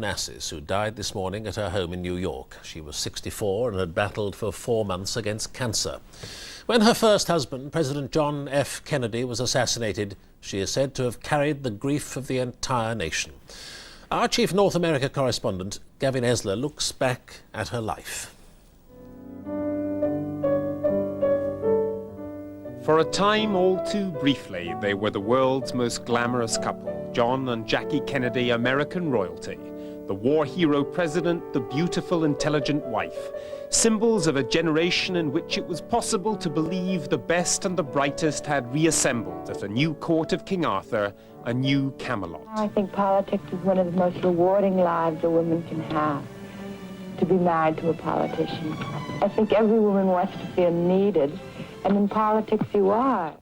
Onassis, who died this morning at her home in New York. She was 64 and had battled for 4 months against cancer. When her first husband, President John F. Kennedy, was assassinated, she is said to have carried the grief of the entire nation. Our chief North America correspondent, Gavin Esler, looks back at her life. For a time, all too briefly, they were the world's most glamorous couple, John and Jackie Kennedy, American royalty. The war hero president, the beautiful, intelligent wife. Symbols of a generation in which it was possible to believe the best and the brightest had reassembled at a new court of King Arthur, a new Camelot. I think politics is one of the most rewarding lives a woman can have, to be married to a politician. I think every woman wants to feel needed, and in politics you are.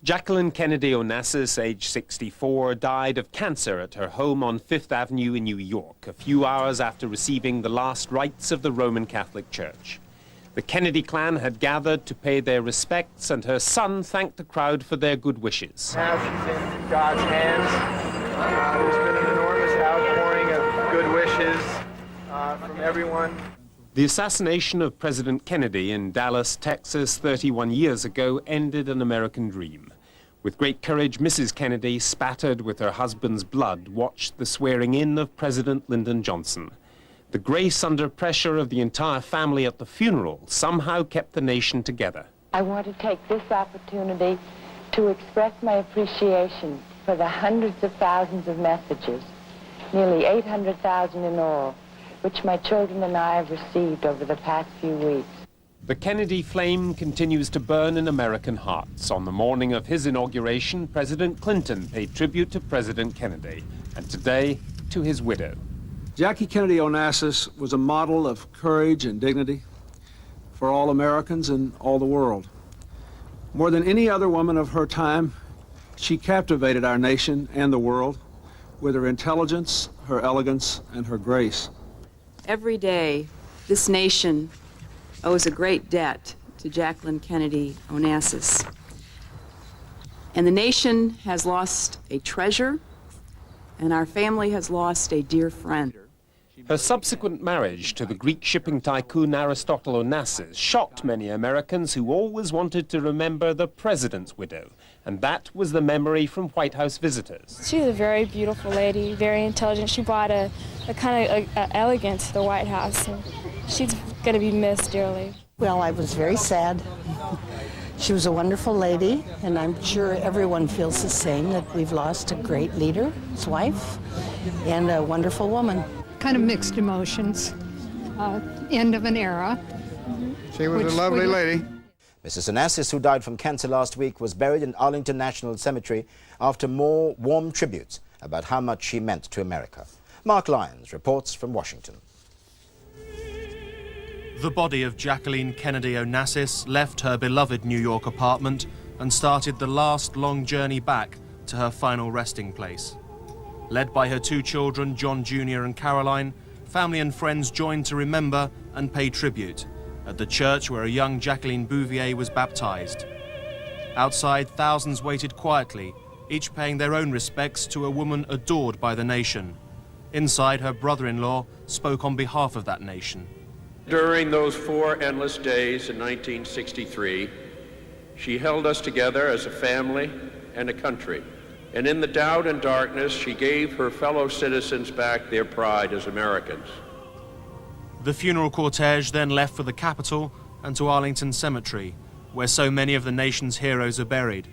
Jacqueline Kennedy Onassis, age 64, died of cancer at her home on Fifth Avenue in New York, a few hours after receiving the last rites of the Roman Catholic Church. The Kennedy clan had gathered to pay their respects, and her son thanked the crowd for their good wishes. Now she's in God's hands. There's been an enormous outpouring of good wishes from everyone. The assassination of President Kennedy in Dallas, Texas, 31 years ago ended an American dream. With great courage, Mrs. Kennedy, spattered with her husband's blood, watched the swearing-in of President Lyndon Johnson. The grace under pressure of the entire family at the funeral somehow kept the nation together. I want to take this opportunity to express my appreciation for the hundreds of thousands of messages, nearly 800,000 in all, which my children and I have received over the past few weeks. The Kennedy flame continues to burn in American hearts. On the morning of his inauguration, President Clinton paid tribute to President Kennedy, and today to his widow. Jackie Kennedy Onassis was a model of courage and dignity for all Americans and all the world. More than any other woman of her time, she captivated our nation and the world with her intelligence, her elegance, and her grace. Every day, this nation owes a great debt to Jacqueline Kennedy Onassis. And the nation has lost a treasure, and our family has lost a dear friend. Her subsequent marriage to the Greek shipping tycoon Aristotle Onassis shocked many Americans who always wanted to remember the president's widow, and that was the memory from White House visitors. She's a very beautiful lady, very intelligent. She brought a kind of elegance to the White House, and she's going to be missed dearly. Well, I was very sad. She was a wonderful lady, and I'm sure everyone feels the same, that we've lost a great leader, his wife, and a wonderful woman. Kind of mixed emotions. End of an era. She was a lovely lady. Mrs. Onassis, who died from cancer last week, was buried in Arlington National Cemetery after more warm tributes about how much she meant to America. Mark Lyons reports from Washington. The body of Jacqueline Kennedy Onassis left her beloved New York apartment and started the last long journey back to her final resting place. Led by her two children, John Jr. and Caroline, family and friends joined to remember and pay tribute at the church where a young Jacqueline Bouvier was baptized. Outside, thousands waited quietly, each paying their own respects to a woman adored by the nation. Inside, her brother-in-law spoke on behalf of that nation. During those 4 endless days in 1963, she held us together as a family and a country. And in the doubt and darkness, she gave her fellow citizens back their pride as Americans. The funeral cortege then left for the Capitol and to Arlington Cemetery, where so many of the nation's heroes are buried.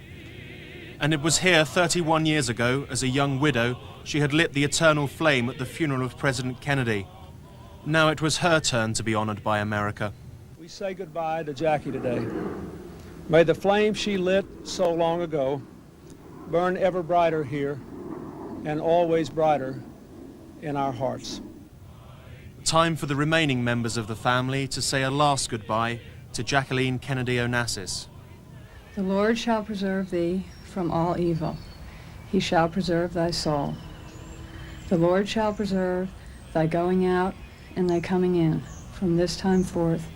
And it was here 31 years ago, as a young widow, she had lit the eternal flame at the funeral of President Kennedy. Now it was her turn to be honored by America. We say goodbye to Jackie today. May the flame she lit so long ago burn ever brighter here and always brighter in our hearts. Time for the remaining members of the family to say a last goodbye to Jacqueline Kennedy Onassis. The Lord shall preserve thee from all evil. He shall preserve thy soul. The Lord shall preserve thy going out and thy coming in from this time forth